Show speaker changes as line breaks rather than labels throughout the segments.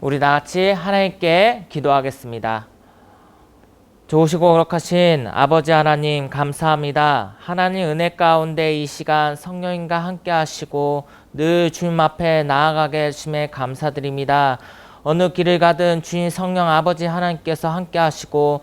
우리 다같이 하나님께 기도하겠습니다. 좋으시고 거룩하신 아버지 하나님 감사합니다. 하나님 은혜 가운데 이 시간 성령님과 함께 하시고 늘 주님 앞에 나아가게 해주심에 감사드립니다. 어느 길을 가든 주님 성령 아버지 하나님께서 함께 하시고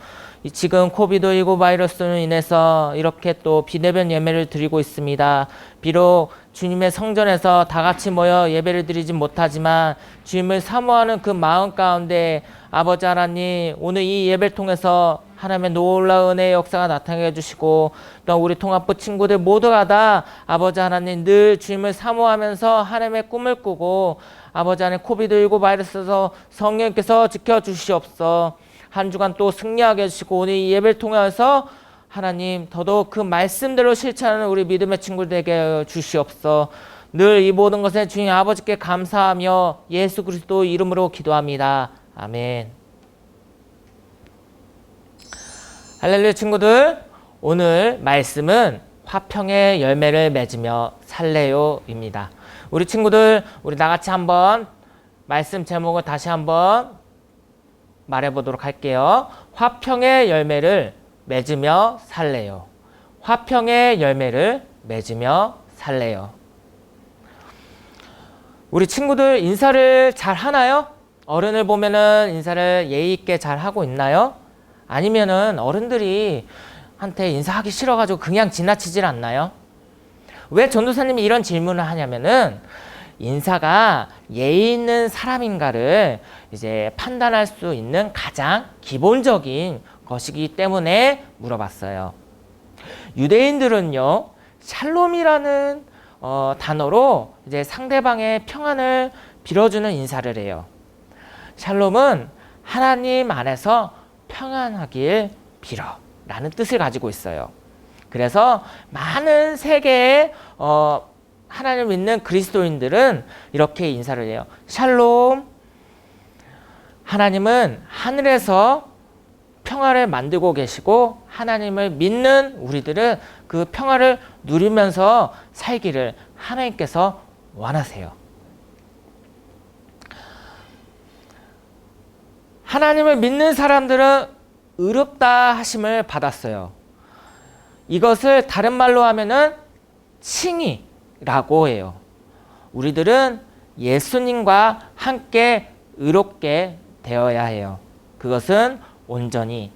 지금 코비드19 바이러스로 인해서 이렇게 또 비대면 예배를 드리고 있습니다. 비록 주님의 성전에서 다 같이 모여 예배를 드리진 못하지만 주님을 사모하는 그 마음 가운데 아버지 하나님 오늘 이 예배를 통해서 하나님의 놀라운 은혜의 역사가 나타나게 해주시고 또 우리 통합부 친구들 모두가 다 아버지 하나님 늘 주님을 사모하면서 하나님의 꿈을 꾸고 아버지 하나님 코비드19 바이러스에서 성령께서 지켜주시옵소서. 한 주간 또 승리하게 해주시고 오늘 이 예배를 통해서 하나님 더더욱 그 말씀대로 실천하는 우리 믿음의 친구들에게 주시옵소서. 늘 이 모든 것에 주님 아버지께 감사하며 예수 그리스도 이름으로 기도합니다. 아멘. 할렐루야 친구들, 오늘 말씀은 화평의 열매를 맺으며 살래요입니다. 우리 친구들, 우리 나같이 한번 말씀 제목을 다시 한번 말해보도록 할게요. 화평의 열매를 맺으며 살래요. 화평의 열매를 맺으며 살래요. 우리 친구들 인사를 잘 하나요? 어른을 보면은 인사를 예의 있게 잘 하고 있나요? 아니면은 어른들이 한테 인사하기 싫어가지고 그냥 지나치질 않나요? 왜 전도사님이 이런 질문을 하냐면은 인사가 예의 있는 사람인가를 이제 판단할 수 있는 가장 기본적인 것이기 때문에 물어봤어요. 유대인들은요, 샬롬이라는 단어로 이제 상대방의 평안을 빌어주는 인사를 해요. 샬롬은 하나님 안에서 평안하길 빌어 라는 뜻을 가지고 있어요. 그래서 많은 세계의 하나님을 믿는 그리스도인들은 이렇게 인사를 해요. 샬롬. 하나님은 하늘에서 평화를 만들고 계시고 하나님을 믿는 우리들은 그 평화를 누리면서 살기를 하나님께서 원하세요. 하나님을 믿는 사람들은 의롭다 하심을 받았어요. 이것을 다른 말로 하면은 칭의라고 해요. 우리들은 예수님과 함께 의롭게 되어야 해요. 그것은 온전히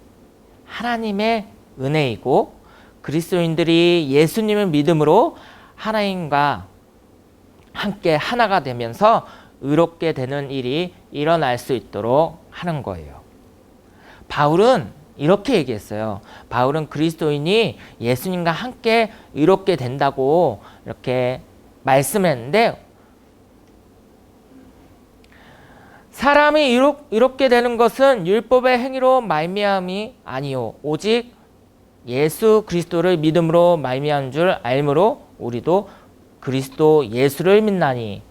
하나님의 은혜이고 그리스도인들이 예수님을 믿음으로 하나님과 함께 하나가 되면서 의롭게 되는 일이 일어날 수 있도록 하는 거예요. 바울은 이렇게 얘기했어요. 바울은 그리스도인이 예수님과 함께 의롭게 된다고 이렇게 말씀했는데 사람이 이롭게 되는 것은 율법의 행위로 말미암이 아니요 오직 예수 그리스도를 믿음으로 말미암은 줄 알므로 우리도 그리스도 예수를 믿나니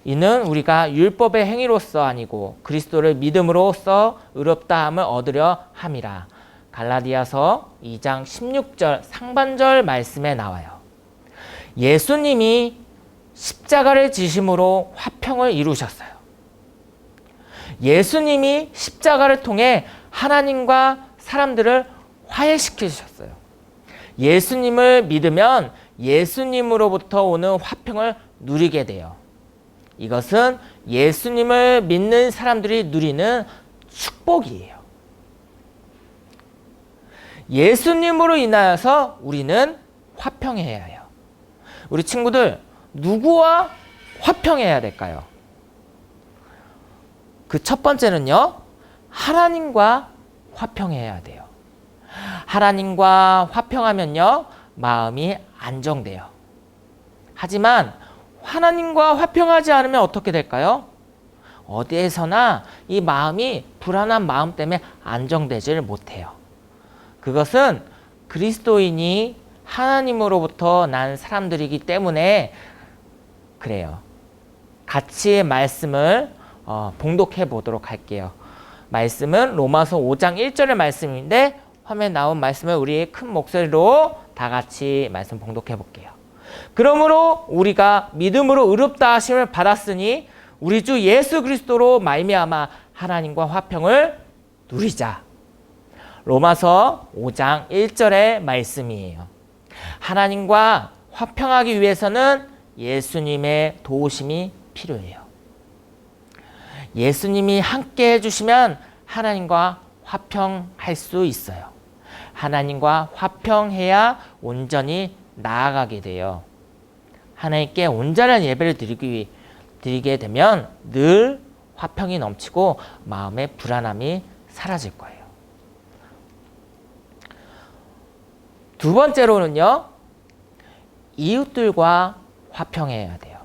이는 우리가 율법의 행위로서 아니고 그리스도를 믿음으로써 의롭다함을 얻으려 함이라. 갈라디아서 2장 16절 상반절 말씀에 나와요. 예수님이 십자가를 지심으로 화평을 이루셨어요. 예수님이 십자가를 통해 하나님과 사람들을 화해시키셨어요. 예수님을 믿으면 예수님으로부터 오는 화평을 누리게 돼요. 이것은 예수님을 믿는 사람들이 누리는 축복이에요. 예수님으로 인하여서 우리는 화평해야 해요. 우리 친구들, 누구와 화평해야 될까요? 그 첫 번째는요, 하나님과 화평해야 돼요. 하나님과 화평하면요, 마음이 안정돼요. 하지만 하나님과 화평하지 않으면 어떻게 될까요? 어디에서나 이 마음이 불안한 마음 때문에 안정되지를 못해요. 그것은 그리스도인이 하나님으로부터 난 사람들이기 때문에 그래요. 같이 말씀을 봉독해 보도록 할게요. 말씀은 로마서 5장 1절의 말씀인데 화면에 나온 말씀을 우리 큰 목소리로 다 같이 말씀 봉독해 볼게요. 그러므로 우리가 믿음으로 의롭다 하심을 받았으니 우리 주 예수 그리스도로 말미암아 하나님과 화평을 누리자. 로마서 5장 1절의 말씀이에요. 하나님과 화평하기 위해서는 예수님의 도우심이 필요해요. 예수님이 함께 해주시면 하나님과 화평할 수 있어요. 하나님과 화평해야 온전히 나아가게 돼요. 하나님께 온전한 예배를 드리게 되면 늘 화평이 넘치고 마음의 불안함이 사라질 거예요. 두 번째로는요, 이웃들과 화평해야 돼요.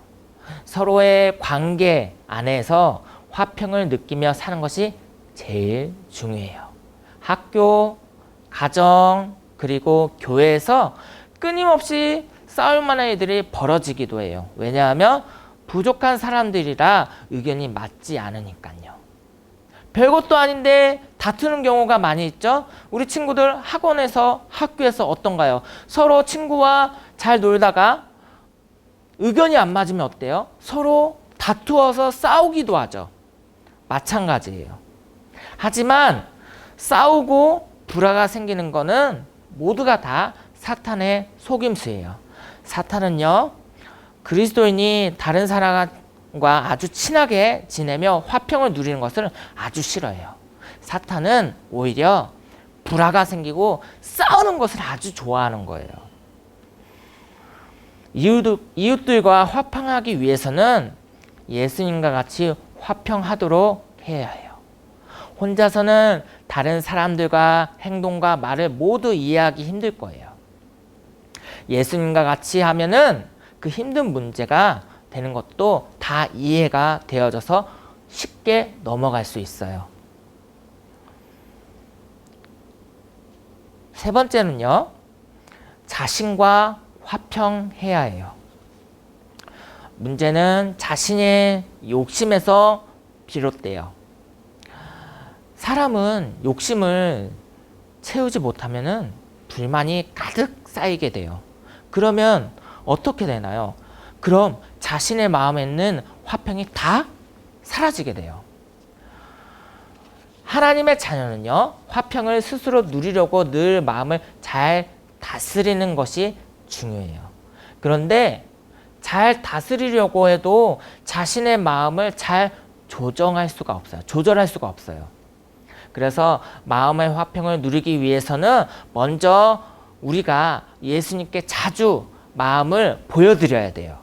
서로의 관계 안에서 화평을 느끼며 사는 것이 제일 중요해요. 학교, 가정, 그리고 교회에서 끊임없이 싸울 만한 일들이 벌어지기도 해요. 왜냐하면 부족한 사람들이라 의견이 맞지 않으니까요. 별것도 아닌데 다투는 경우가 많이 있죠. 우리 친구들 학원에서, 학교에서 어떤가요? 서로 친구와 잘 놀다가 의견이 안 맞으면 어때요? 서로 다투어서 싸우기도 하죠. 마찬가지예요. 하지만 싸우고 불화가 생기는 거는 모두가 다 사탄의 속임수예요. 사탄은요, 그리스도인이 다른 사람과 아주 친하게 지내며 화평을 누리는 것을 아주 싫어해요. 사탄은 오히려 불화가 생기고 싸우는 것을 아주 좋아하는 거예요. 이웃들과 화평하기 위해서는 예수님과 같이 화평하도록 해야 해요. 혼자서는 다른 사람들과 행동과 말을 모두 이해하기 힘들 거예요. 예수님과 같이 하면은 그 힘든 문제가 되는 것도 다 이해가 되어져서 쉽게 넘어갈 수 있어요. 세 번째는요, 자신과 화평해야 해요. 문제는 자신의 욕심에서 비롯돼요. 사람은 욕심을 채우지 못하면은 불만이 가득 쌓이게 돼요. 그러면 어떻게 되나요? 그럼 자신의 마음에 있는 화평이 다 사라지게 돼요. 하나님의 자녀는요, 화평을 스스로 누리려고 늘 마음을 잘 다스리는 것이 중요해요. 그런데 잘 다스리려고 해도 자신의 마음을 잘 조절할 수가 없어요. 그래서 마음의 화평을 누리기 위해서는 먼저 우리가 예수님께 자주 마음을 보여드려야 돼요.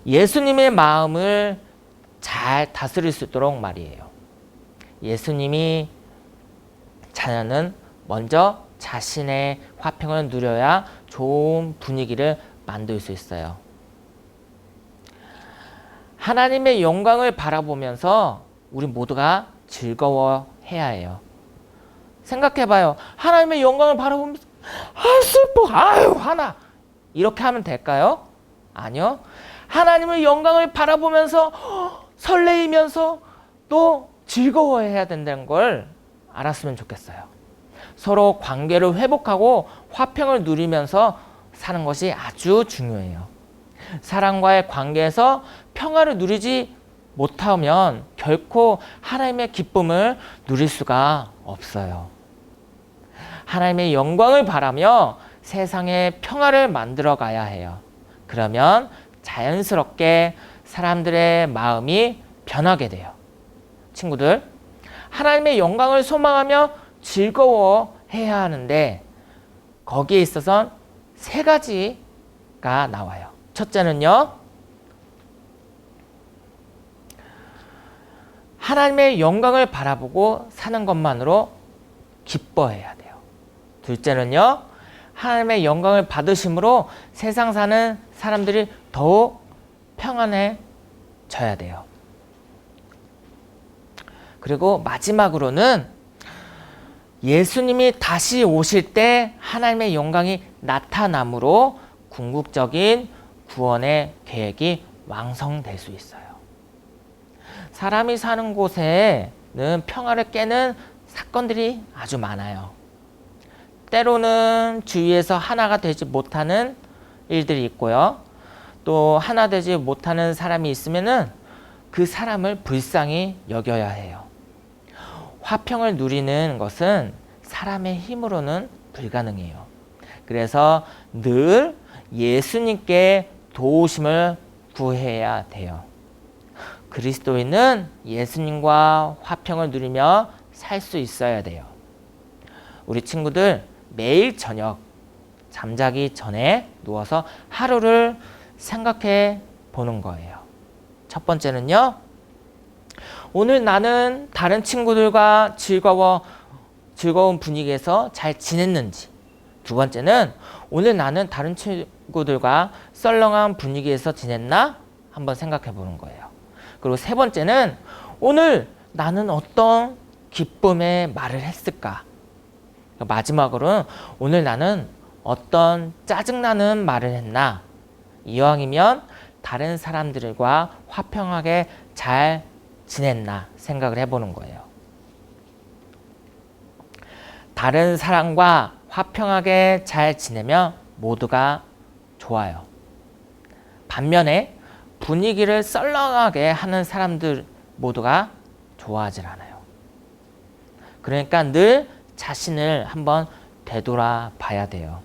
예수님의 마음을 잘 다스릴 수 있도록 말이에요. 예수님이 자녀는 먼저 자신의 화평을 누려야 좋은 분위기를 만들 수 있어요. 하나님의 영광을 바라보면서 우리 모두가 즐거워해야 해요. 생각해봐요. 하나님의 영광을 바라보면서 슬퍼, 화나, 이렇게 하면 될까요? 아니요. 하나님의 영광을 바라보면서 설레이면서 또 즐거워해야 된다는 걸 알았으면 좋겠어요. 서로 관계를 회복하고 화평을 누리면서 사는 것이 아주 중요해요. 사람과의 관계에서 평화를 누리지 못하면 결코 하나님의 기쁨을 누릴 수가 없어요. 하나님의 영광을 바라며 세상에 평화를 만들어 가야 해요. 그러면 자연스럽게 사람들의 마음이 변하게 돼요. 친구들, 하나님의 영광을 소망하며 즐거워해야 하는데 거기에 있어서 세 가지가 나와요. 첫째는요, 하나님의 영광을 바라보고 사는 것만으로 기뻐해야 돼요. 둘째는요, 하나님의 영광을 받으심으로 세상 사는 사람들이 더욱 평안해져야 돼요. 그리고 마지막으로는 예수님이 다시 오실 때 하나님의 영광이 나타남으로 궁극적인 구원의 계획이 완성될 수 있어요. 사람이 사는 곳에는 평화를 깨는 사건들이 아주 많아요. 때로는 주위에서 하나가 되지 못하는 일들이 있고요. 또 하나 되지 못하는 사람이 있으면은 그 사람을 불쌍히 여겨야 해요. 화평을 누리는 것은 사람의 힘으로는 불가능해요. 그래서 늘 예수님께 도우심을 구해야 돼요. 그리스도인은 예수님과 화평을 누리며 살 수 있어야 돼요. 우리 친구들 매일 저녁 잠자기 전에 누워서 하루를 생각해 보는 거예요. 첫 번째는요, 오늘 나는 다른 친구들과 즐거운 분위기에서 잘 지냈는지. 두 번째는 오늘 나는 다른 친구들과 썰렁한 분위기에서 지냈나? 한번 생각해 보는 거예요. 그리고 세 번째는 오늘 나는 어떤 기쁨의 말을 했을까? 마지막으로는 오늘 나는 어떤 짜증나는 말을 했나? 이왕이면 다른 사람들과 화평하게 잘 지냈나 생각을 해보는 거예요. 다른 사람과 화평하게 잘 지내면 모두가 좋아요. 반면에 분위기를 썰렁하게 하는 사람들 모두가 좋아하질 않아요. 그러니까 늘 자신을 한번 되돌아 봐야 돼요.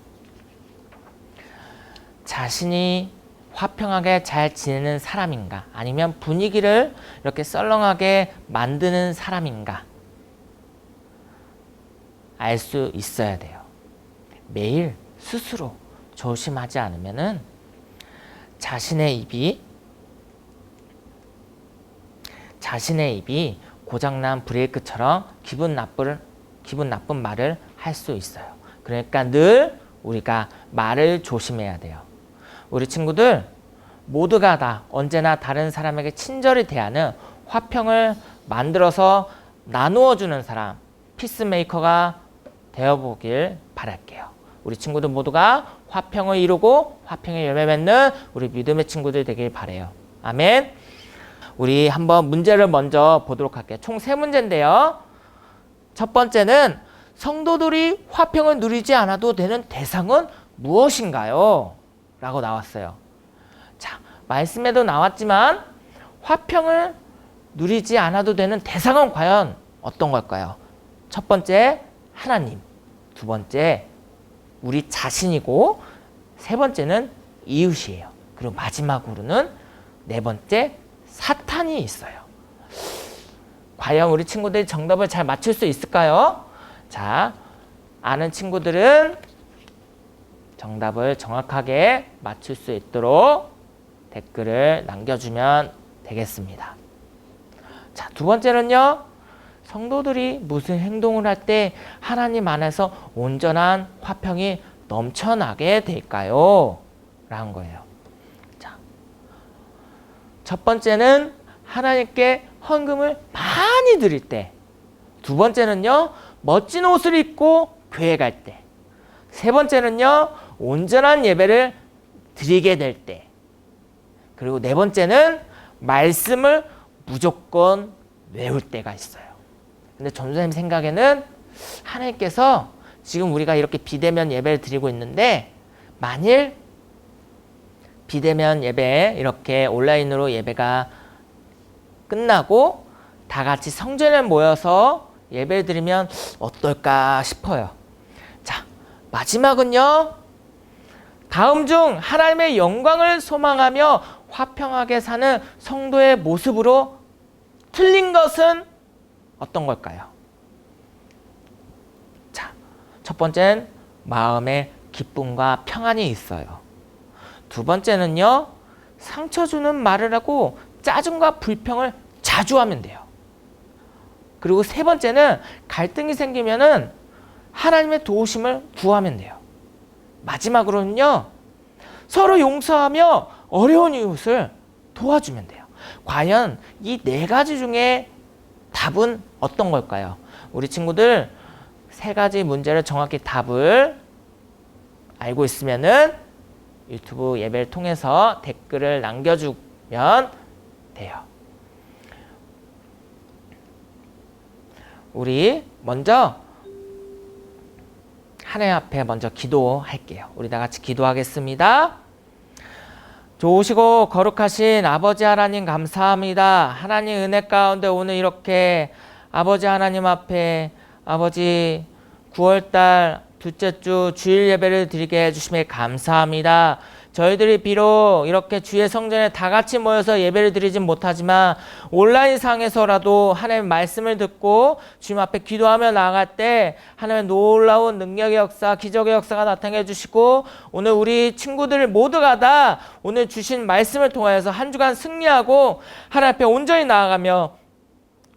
자신이 화평하게 잘 지내는 사람인가? 아니면 분위기를 이렇게 썰렁하게 만드는 사람인가? 알 수 있어야 돼요. 매일 스스로 조심하지 않으면은 자신의 입이 고장난 브레이크처럼 기분 나쁜 말을 할 수 있어요. 그러니까 늘 우리가 말을 조심해야 돼요. 우리 친구들 모두가 다 언제나 다른 사람에게 친절히 대하는 화평을 만들어서 나누어주는 사람, 피스메이커가 되어보길 바랄게요. 우리 친구들 모두가 화평을 이루고 화평의 열매 맺는 우리 믿음의 친구들 되길 바라요. 아멘. 우리 한번 문제를 먼저 보도록 할게요. 총 3문제인데요. 첫 번째는 성도들이 화평을 누리지 않아도 되는 대상은 무엇인가요? 라고 나왔어요. 자, 말씀에도 나왔지만 화평을 누리지 않아도 되는 대상은 과연 어떤 걸까요? 첫 번째, 하나님. 두 번째, 우리 자신이고, 세 번째는 이웃이에요. 그리고 마지막으로는 네 번째, 사탄이 있어요. 과연 우리 친구들이 정답을 잘 맞출 수 있을까요? 자, 아는 친구들은 정답을 정확하게 맞출 수 있도록 댓글을 남겨주면 되겠습니다. 자, 두 번째는요. 성도들이 무슨 행동을 할 때 하나님 안에서 온전한 화평이 넘쳐나게 될까요? 라는 거예요. 자, 첫 번째는 하나님께 헌금을 많이 드릴 때. 두 번째는요. 멋진 옷을 입고 교회 갈 때. 세 번째는요. 온전한 예배를 드리게 될 때. 그리고 네 번째는 말씀을 무조건 외울 때가 있어요. 근데 전도사님 생각에는 하나님께서 지금 우리가 이렇게 비대면 예배를 드리고 있는데 만일 비대면 예배 이렇게 온라인으로 예배가 끝나고 다 같이 성전에 모여서 예배를 드리면 어떨까 싶어요. 자, 마지막은요. 다음 중 하나님의 영광을 소망하며 화평하게 사는 성도의 모습으로 틀린 것은 어떤 걸까요? 자, 첫 번째는 마음에 기쁨과 평안이 있어요. 두 번째는요. 상처 주는 말을 하고 짜증과 불평을 자주 하면 돼요. 그리고 세 번째는 갈등이 생기면은 하나님의 도우심을 구하면 돼요. 마지막으로는요. 서로 용서하며 어려운 이웃을 도와주면 돼요. 과연 이 네 가지 중에 답은 어떤 걸까요? 우리 친구들 세 가지 문제를 정확히 답을 알고 있으면은 유튜브 예배를 통해서 댓글을 남겨주면 돼요. 우리 먼저 하나님 앞에 먼저 기도할게요. 우리 다 같이 기도하겠습니다. 좋으시고 거룩하신 아버지 하나님 감사합니다. 하나님 은혜 가운데 오늘 이렇게 아버지 하나님 앞에 아버지 9월달 둘째 주 주일 예배를 드리게 해주심에 감사합니다. 저희들이 비록 이렇게 주의 성전에 다 같이 모여서 예배를 드리진 못하지만 온라인상에서라도 하나님의 말씀을 듣고 주님 앞에 기도하며 나아갈 때 하나님의 놀라운 능력의 역사, 기적의 역사가 나타내 주시고 오늘 우리 친구들 모두가 다 오늘 주신 말씀을 통하여서 한 주간 승리하고 하나님 앞에 온전히 나아가며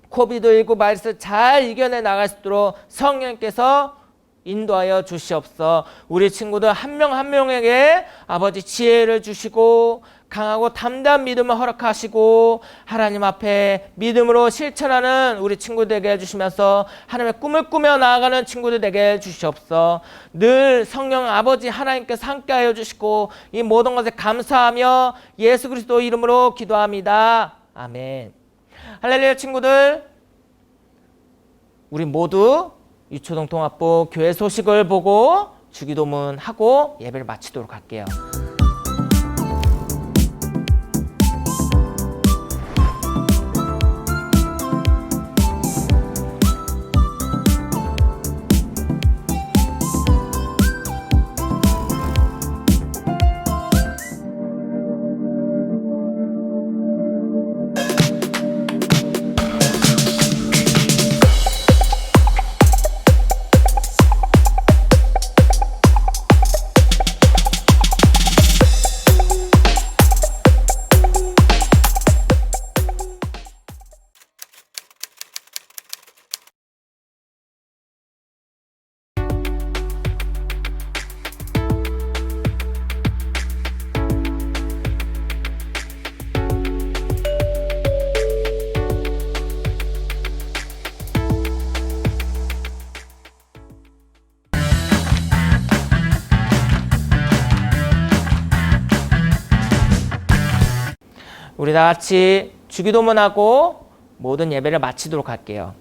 코비드19 바이러스 잘 이겨내 나갈 수 있도록 성령께서 인도하여 주시옵소서. 우리 친구들 한 명 한 명에게 아버지 지혜를 주시고 강하고 담대한 믿음을 허락하시고 하나님 앞에 믿음으로 실천하는 우리 친구들에게 해주시면서 하나님의 꿈을 꾸며 나아가는 친구들에게 해주시옵소서. 늘 성령 아버지 하나님께서 함께하여 주시고 이 모든 것에 감사하며 예수 그리스도 이름으로 기도합니다. 아멘. 할렐루야. 친구들, 우리 모두 유초동 통합부 교회 소식을 보고 주기도문 하고 예배를 마치도록 할게요. 우리 다 같이 주기도문하고 모든 예배를 마치도록 할게요.